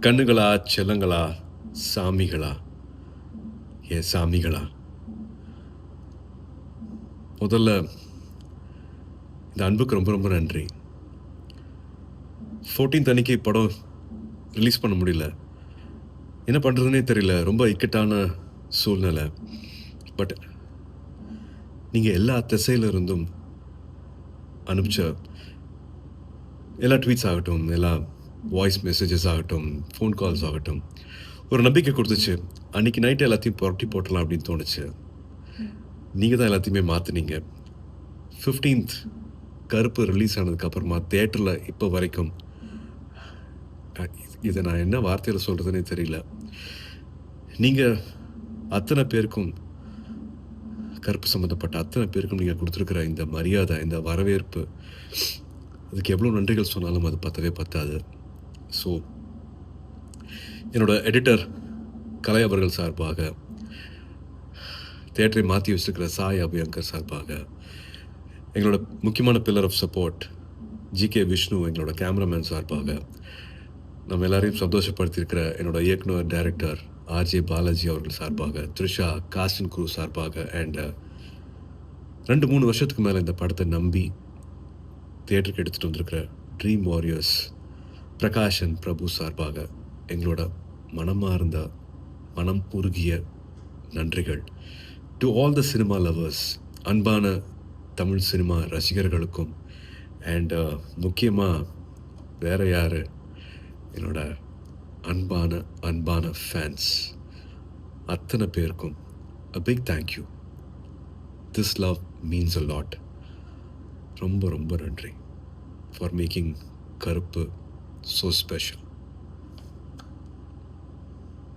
கண்ணுகளா, செல்லங்களா, சாமிகளா, என் சாமிகளா, முதல்ல இந்த அன்புக்கு ரொம்ப ரொம்ப நன்றி. 14th அன்னைக்கு படம் ரிலீஸ் பண்ண முடியல. என்ன பண்றதுன்னே தெரியல. ரொம்ப இக்கட்டான சூழ்நிலை. பட் நீங்க எல்லா திசையில இருந்தும் அனுப்பிச்ச எல்லா ட்வீட்ஸ் ஆகட்டும், எல்லா வாய்ஸ் மெசேஜஸ் ஆகட்டும், ஃபோன் கால்ஸ் ஆகட்டும், ஒரு நம்பிக்கை குடுத்துச்சு. அன்னைக்கு நைட் எல்லாத்தையும் புரட்டி போட்டுறலாம் அப்படின்னு தோணுச்சு. நீங்க தான் எல்லாத்தையுமே மாத்துனீங்க. 15th கருப்பு ரிலீஸ் ஆனதுக்கு அப்புறமா தியேட்டர்ல இப்ப வரைக்கும் இத நான் என்ன வார்த்தையில சொல்றதுன்னே தெரியல. நீங்க அத்தனை பேருக்கும் கருப்பு சம்மந்தப்பட்ட அத்தனை பேருக்கும் நீங்க குடுத்திருக்கிற இந்த மரியாதை, இந்த வரவேற்பு, அதுக்கு எவ்வளோ நன்றிகள் சொன்னாலும் அது பத்தவே பத்தாது. ஸோ என்னோட எடிட்டர் கலை அவர்கள் சார்பாக, தியேட்டரை மாற்றி வச்சிருக்கிற சாய் அபியங்கர் சார்பாக, எங்களோட முக்கியமான pillar of support GK Vishnu எங்களோட கேமராமேன் சார்பாக, நம்ம எல்லாரையும் சந்தோஷப்படுத்தியிருக்கிற என்னோட இயக்குனர் டைரக்டர் ஆர்ஜே பாலாஜி அவர்கள் சார்பாக, த்ரிஷா காஸ்ட் அண்ட் க்ரூ சார்பாக, அண்ட் 2-3 வருஷத்துக்கு மேலே இந்த படத்தை நம்பி தியேட்டருக்கு எடுத்துகிட்டு வந்திருக்கிற ட்ரீம் வாரியர்ஸ் பிரகாஷ் அண்ட் பிரபு சார்பாக எங்களோட மனமார்ந்த மனம் உருகிய நன்றிகள். To all the cinema lovers, அன்பான தமிழ் சினிமா ரசிகர்களுக்கும், அண்ட் முக்கியமாக வேற யார், என்னோட அன்பான அன்பான ஃபேன்ஸ் அத்தனை பேருக்கும் a big thank you. This love means a lot. ரொம்ப ரொம்ப நன்றி ஃபார் மேக்கிங் கருப்பு so special.